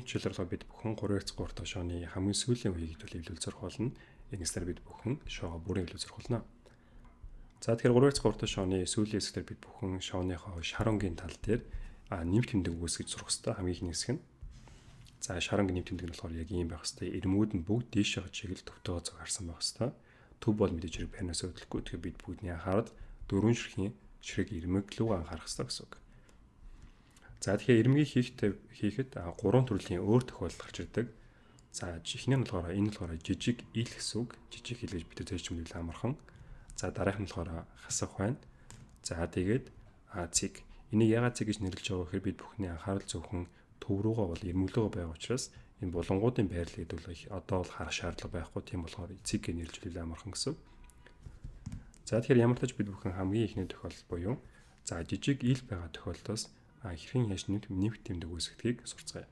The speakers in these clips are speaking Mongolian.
хичээлээр бид бүхэн 3x3 тошооны хамгийн сүүлийн үеийг хэвлэл зорих болно. Ингэснээр бид бүхэн шоуга бүрэн хэвлэл зорих болно. За тэгэхээр 3x3 тошооны сүүлийн хэсгээр бид бүхэн шоуныхоо шаронгийн тал дээр нэмт тэмдэг үүсгэж сурах хэрэгтэй хамгийн ихний хэсэг нь. За шаронгийн нэмт тэмдэг нь болохоор яг ийм байх хэрэгтэй. Ирмүүд нь бүгд дээшээ чиглэл төвтөө зог харсан байх хэрэгтэй. Төв бол мэдээж хэрэг панаас өдлөхгүй. Тэгэхээр бид бүгдний анхаарал дөрвөн ширхгийн ширхэг ирмэг лүү анхаарах хэрэгтэй гэсэн үг. За тэгэхээр ирмэгийг хийхэд гурван төрлийн өөр тохиолдол гарч ирдэг. За эхний нь болохоор энэ болохоор жижиг ил гэсэн үг. Жижиг ил гэж бид тэрчмэл амархан. За дараах нь болохоор хасах байна. За тэгээд цэг. Энийг ягаад цэг гэж нэрлэж байгаа вэ гэхээр бид бүхний анхаарал зөвхөн төв рүүгээ бол ирмэглөгөө байгаа учраас энэ булангуудын байрлал гэдэг бол одоо бол харах шаардлага байхгүй. Тийм болохоор цэг гэж нэрлэж амархан гэсэн. За тэгэхээр ямар ч тач бид бүхэн хамгийн ихний тохиолдол буюу за жижиг ил байгаа тохиолдолд хэрхэн яаж нэмт тэмдэг үүсгдгийг сурцгаая.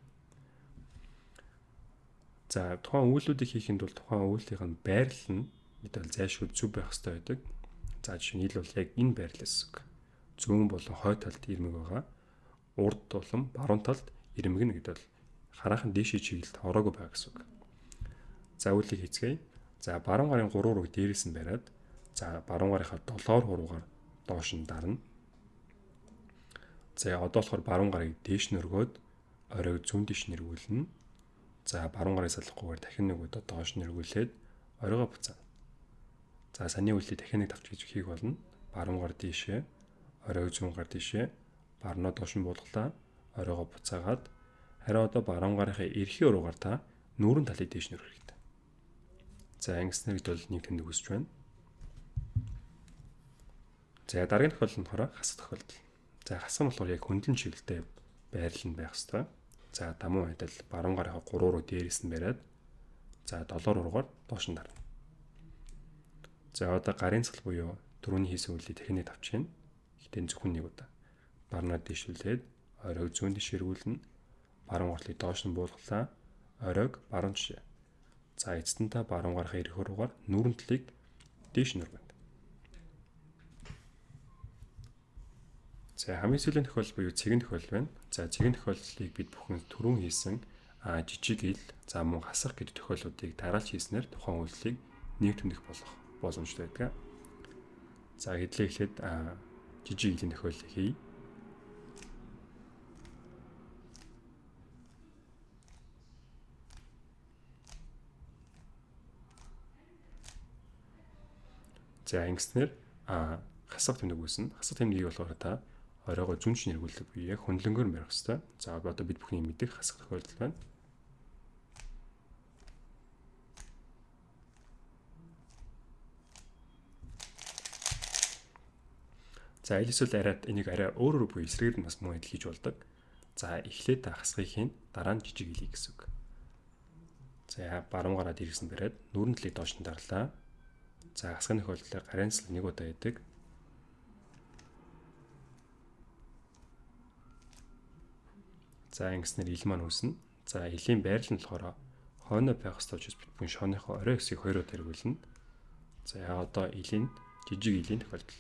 За тухайн үйлдэлүүдийг хийхэд бол тухайн үйлдлийн байрлал нь мэдээлэл зайлшгүй зүв байх хэрэгтэй байдаг. За жишээ нь ил бол яг энэ байрлалаас үг. Зүүн болон хой талд ирмэг байгаа. Урд тулам баруун талд ирмэг нь гэдэг бол хараахан дээшээ чиглэлд ороогүй байгаа гэсэн үг. За үйлдэлийг хийцгээе. За баруун гарын 3 руу дээрээс нь бариад за баруун гарынхаа 7 хуруугаар доош нь дарна. За одоо болохоор баруун гарыг дээш нь өргөөд оройг зүүн дэш нэргүүлнэ. За баруун гарыг салахгүйгээр дахин нэг удаа доош нь эргүүлээд оройгоо буцаана. За саний үйлдэлийг дахин нэг давч хийж хийх болно. Баруун гар дээшээ, оройг зүүн гар дээшээ, барнаа доош нь буулгалаа, оройгоо буцаагаад харин одоо баруун гарынхаа эрхий уруугаар та нүүрэн талыг дээш нь өргөх хэрэгтэй. За ингэснээр бол нэг тэмдэг үүсэж байна. За дараагийн тохиолдол нь болохоор хасах тохиолдол. За хасах нь болохоор яг хөндлөн чиглэлтэй байрлал нь байх хэрэгтэй. За дамуун байдал баруун гарынхаа 3 руу дээрээс нь бариад за 7 руугаар доош нь дарна. За одоо гарын цал буюу түрүүний хийсэн үйлийг дахин нэг тавьчихна. Гэтэ зөвхөн нэг удаа. Барнаа дэвшүүлээд оройг зүүн дэш эргүүлнэ. Баруун гарлыг доош нь буулгалаа. Оройг баруун жишээ. За эцэст нь та баруун гарынхаа эрх руугаар нүүрэн талыг дээш нь өргөнө. За хамгийн сүүлийн тохиолдол буюу цэгэн тохиолдол байна. За цэгэн тохиолдлыг бид бүхэн түрүүн хийсэн жижиг ил за мөн хасах гэдэг тохиолдлуудыг дараалж хийснээр тухайн үйлдэлийг нэг тэмдэх болох боломжтой байдаг. За хэдлээ эхлээд жижиг илийн тохиолдлыг хий. За ингэснээр хасах тэмдэг үүснэ. Хасах тэмдгийг болохоор та оройгоо зүүнч нэргүүлдэг буюу яг хөндлөнгөөр барих хэрэгтэй. За одоо бид бүхний мэдих хасах тохиолдол байна. За эсвэл энийг арай өөрөөр буюу эсрэгээр нь бас мөн адил хийж болдог. За эхлээд хасахыг хийн дараа нь жижиг илий гэсэн үг. За баруун гараа дээрээс нь бариад нүүрэн талыг доош нь дарлаа. За хасахын тохиолдолд гарын цал нэг удаа яадаг. За ингэснээр ил маань үүснэ. За илийн байрлал нь болохоор хойноо байх ёстой учраас бид бүхэн шооныхоо орой хэсгийг хоёроо тэргүүлнэ. За одоо илийн жижиг илийн тохиолдол.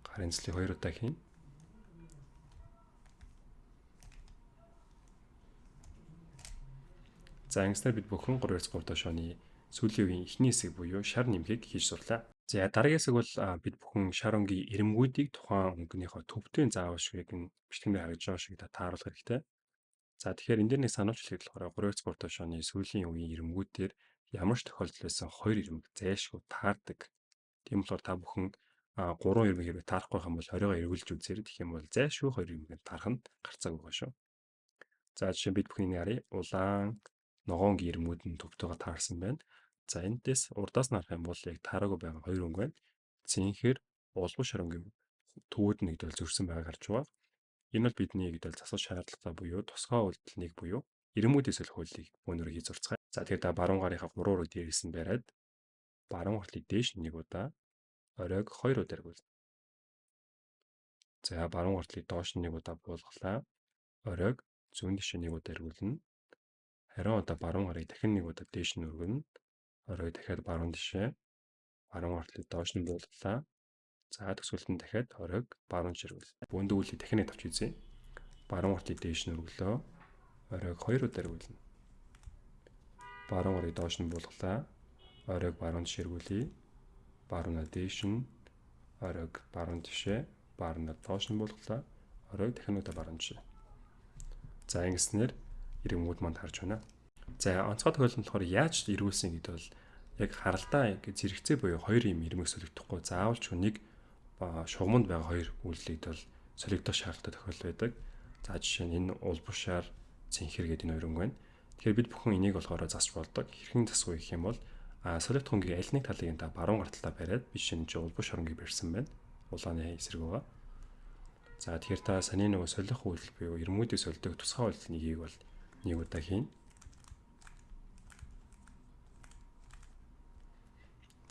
Гарын цалыг 2 удаа хийн. За ингэснээр бид бүхэн 3x3 тошооны сүүлийн үеийн эхний хэсэг буюу шар нэмгийг хийж сурлаа. За дараагийн хэсэг бол бид бүхэн шаронгийн ирмгүүдийг тухайн өнгөнийхөө төвтэй заавал яг бичлэгнээр харагдж байгаа шиг тааруулах хэрэгтэй. За тэгэхээр энэ дээр нэг сануулж хэлэхэд болохоор 3x3 тошооны сүүлийн үеийн ирмгүүдээр ямар ч тохиолдол байсан 2 ирмэг зайлшгүй таардаг. Тийм болохоор та бүхэн 3 ирмэг хэрэг таарахгүй юм бол оройгоо эргүүлж үзээрэй. Тэгэх юм бол зайлшгүй 2 ирмэг таарах нь гарцаагүй байгаа шүү. За жишээ бид бүхний харъя. Улаан ногоонгийн ирмүүд нь төвтэйгээ таарсан байна. За эндээс урдаас нь харах юм бол яг таараагүй байгаа 2 өнгө байна. Цэнхэр улбал шаронгийн төвүүд нь нэгдэл зөрсөн байгааг харж байгаа. Энэ бол бидний нэгдэл засаж шаардлагатай буюу тусгай үйлдэлнийг буюу ирмүүдээс л хуулийг өнөөр хийж зурцгаая. За тэгэхээр та баруун гарынхаа 3 руу дээрээс нь бариад баруун гартлыг дээш нэг удаа оройг 2 удаа эргүүлнэ. За баруун гартлыг доош нэг удаа буулгалаа. Оройг зүүн дэш нэг удаа эргүүлнэ. Харин одоо баруун гарыг дахин нэг удаа дээш нь өргөнө. Оройг дахиад баруун дэшээ баруун гартлыг доош нь буулгалаа. За төсвөлд нь дахиад оройг баруун жиргүүл. Бүндэ үйлийг дахин нэг тавч үзье. Баруун гартлыг дээш нь өргөлөө. оройг 2 удаа эргүүлнэ. Баруун гарыг доош нь буулгалаа. Оройг баруун тишээ эргүүлье. Баруунаа дээш нь, оройг баруун тишээ, баруунаа доош нь буулгалаа. Оройг дахин удаа баруун тишээ. За ингэснээр иргэмүүд манд харж байна. За онцгой тохиолдолд болохоор яаж эргүүлсэн гэдэг бол яг харалдаа зэрэгцээ буюу 2 юм ирмэг солигдохгүй. Заавал ч нэг шугамд байгаа 2 үйлдэлд бол солигдох шаардлагатай тохиолдол байдаг. За жишээ нь энэ улбушаар цэнхэр гэдэг энэ өрөнгө байна. Тэгэхээр бид бүхэн энийг болохоор засч болдог. Хэрхэн засах вэ гэх юм бол солигдох хөнгийг аль нэг талыг та баруун гар талаа бариад биш энэ улбуш оронгийг барьсан байна. Улааны эсрэг байгаа. За тэгэхээр та саний нөгөө солих үйлдэл буюу ирмүүдийг солидог тусгай үйлдэл нэгийг бол нэг удаа хийн.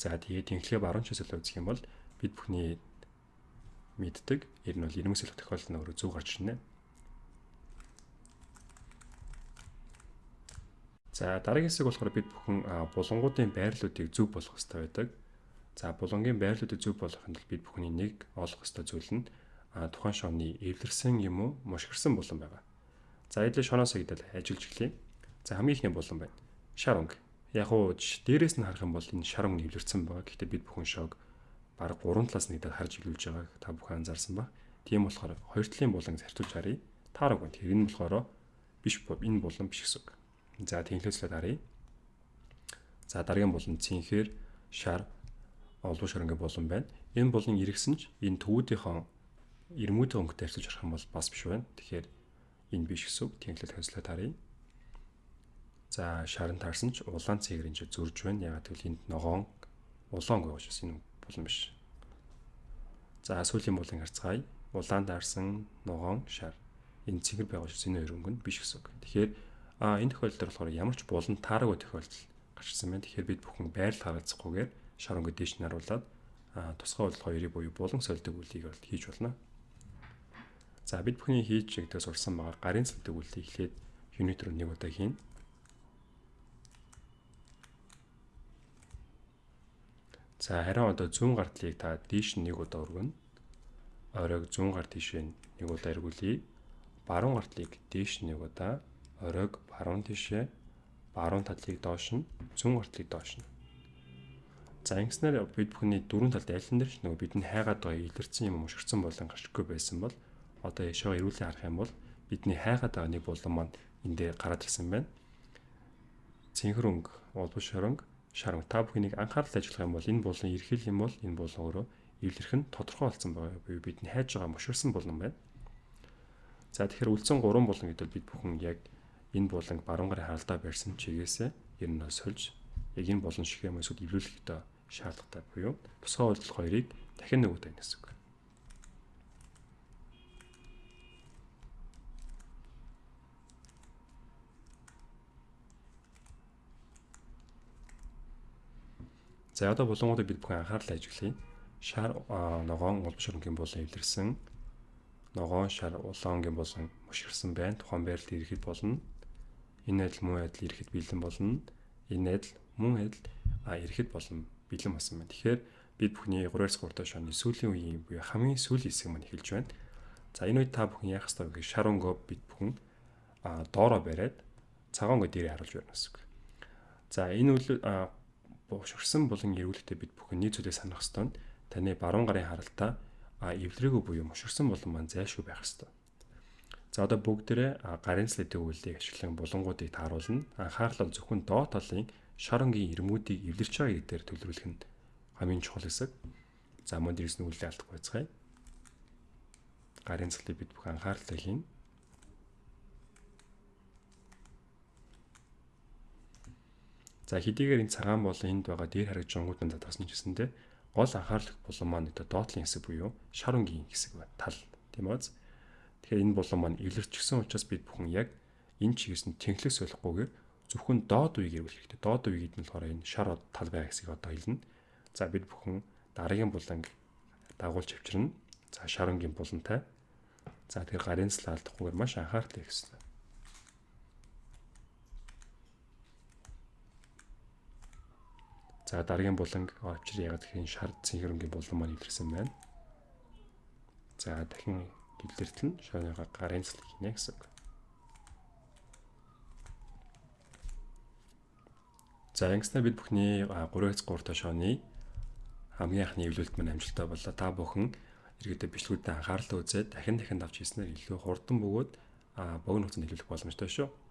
За тэгээд тэнхлэгээ баруун чиглэл үзэх юм бол бид бүхний мэддэг ер нь бол ирмэг солих тохиолдол нь өөрөө зөв гарч ирнэ. За дараагийн хэсэг болохоор бид бүхэн булангуудын байрлалуудыг зөв болгох хэрэгтэй байдаг. За булангийн байрлалуудыг зөв болгохын тулд бид бүхний нэг олох ёстой зүйл нь тухайн шооны эвлэрсэн юм уу, мушгирсан булан байгаа. За эдгээр шооноос идэл ажиллаж эхлэе. За хамгийн ихний булан байна. Шар өнгө. Яг уу дээрээс нь харах юм бол энэ шар өнгө эвлэрсэн байгаа. Гэхдээ бид бүхэн шоог бараг 3 талаас нь идэл харж эвлүүлж байгааг та бүхэн анзаарсан ба. Тийм болохоор 2 талын булан зарцуулж харъя. Таараг байна. Тэр энэ болохоор биш энэ булан биш гэсэн үг. За тэнхлээслээд харъя. За дараагийн булан цэнхэр, шар, олбуш оронгийн булан байна. Энэ булан иргсэн ч энэ төвүүдийнхөө ирмүүдийн өнгөтэй харьцуулж харах юм бол бас биш байна. Тэгэхээр энэ биш гэсэн үг. Тэнхлээд хөслөөд харъя. За шарын таарсан ч улаан цэгэр энэ зөрж байна. Ягаад гэвэл энд ногоон улаан өнгө учраас энэ булан биш. За сүүлийн буланг харцгаая. Улаан таарсан ногоон шар. Энэ цэгэр байгаа учраас энэ хоёр өнгө нь биш гэсэн үг. Тэгэхээр энэ тохиолдолд болохоор ямар ч булан таараагүй тохиолдол гарчсан байна. Тэгэхээр бид бүхэн байрлал хараалцахгүйгээр шар өнгө дээш нь харуулад тусгай үйлдэл хоёрыг буюу булан солидог үйлдэлийг бол хийж болно. За бид бүхний хийж чигдээ сурсан байгаа гарын солидог үйлдэлийг эхлээд юнит руу нэг удаа хийн. За харин одоо зүүн гар талыг та дээш нь нэг удаа өргөнө. Оройг зүүн гар тишээ нэг удаа эргүүлье. Баруун гар талыг дээш нэг удаа, оройг баруун тишээ, баруун талыг доош нь, зүүн гар талыг доош нь. За ингэснээр бид бүхний дөрвөн талд аль нь ч нөгөө бидний хайгаад байгаа илэрсэн юм мушгирсан болон гарчгүй байсан бол одоо яшаа эрүүлэн харах юм бол бидний хайгаад байгаа нэг булан маань энэ дээр гараад ирсэн байна. Цэнхэр өнгө, улбуш оронг, шар өнгө. Та бүхнийг анхаарал ажиллах юм бол энэ булан эрхэл юм бол энэ булан өөрөө эвлэрэх нь тодорхой болсон байгаа. Буюу бидний хайж байгаа мушгирсан булан байна. За тэгэхээр үлдсэн 3 булан гэдэг бид бүхэн яг энэ буланг баруун гарын харалдаа барьсан чигээсээ ер нь сольж яг энэ булан шиг юм эсвэл эвлүүлэхдээ шаардлагатай буюу тусгай үйлдэл хоёрыг дахин нэг удаа гэсэн үг. За одоо булангуудыг бид бүхэн анхаарал ажиглая. Шар ногоон улбуш оронгийн булан эвлэрсэн. Ногоон шар улаан онгийн булан мушгирсан байна. Тухайн байрлалд ирэхэд болно. Энэ адил мөн адил ирэхэд бэлэн болно. Энэ адил мөн адил ирэхэд болно. Бэлэн болсон байна. Тэгэхээр бид бүхний 3-3 дахь шооны сүүлийн үеийн буюу хамгийн сүүлийн хэсэг маань эхэлж байна. За энэ үед та бүхэн яах ёстой вэ гэхээр шар өнгөө бид бүхэн доороо бариад цагаан өнгөө дээрээ харуулж байна гэсэн үг. За энэ үйл бушгирсан булан эрүүлэхдээ бид бүхэн нэг зүйлийг санах ёстой нь таны баруун гарын харалтаа эвлэрээгүй буюу мушгирсан булан маань зайлшгүй байх ёстой. За одоо бүгдээрээ гарын слайдыг үйлдэлийг ашиглан булангуудыг тааруулна. Анхаарал бол зөвхөн доод талын шар өнгийн ирмүүдийг эвлэрч байгаа гэдэг дээр төлөвлөх нь хамгийн чухал хэсэг. За мөн дээрс нь үйлдэл алдахгүй байцгаая. Гарын слайдыг бид бүх анхааралтай хийн. За хэдийгээр энэ цагаан болон энд байгаа дээр харагдж байгаа өнгөд татгасан ч гэсэндээ гол анхаарал булан маань доотлын хэсэг буюу шар өнгийн хэсэг байна. Тал тийм үү? Тэгэхээр энэ булан маань эвлэрчсэн учраас бид бүхэн яг энэ чигээс нь тэнхлэх солихгүйгээр зөвхөн доод үеийг эргүүлэх хэрэгтэй. Доод үе гэдэг нь болохоор энэ шар тал байгаа хэсгийг одоо хэлнэ. За бид бүхэн дараагийн буланг дагуулж авчирна. За шар өнгийн булантай. За тэгэхээр гарын цэцлэг алдахгүйгээр маш анхааралтай хийх хэрэгтэй. За дараагийн буланг авчир ягаад гэхээр шар цэнхэр өнгийн булан маань илэрсэн байна. За дахин илэртэн шооныхоо гарын цэцлэг хийнэ гэсэн үг. За ингэснээр бид бүхний 3x3 дахь шооны хамгийн анхны эвлүүлэлт маань амжилттай боллоо. Та бүхэн иргэдэд бичлэгүүдэд анхаарал үзээд дахин дахин давж хийснээр илүү хурдан бөгөөд богино хугацаанд эвлүүлэх боломжтой шүү.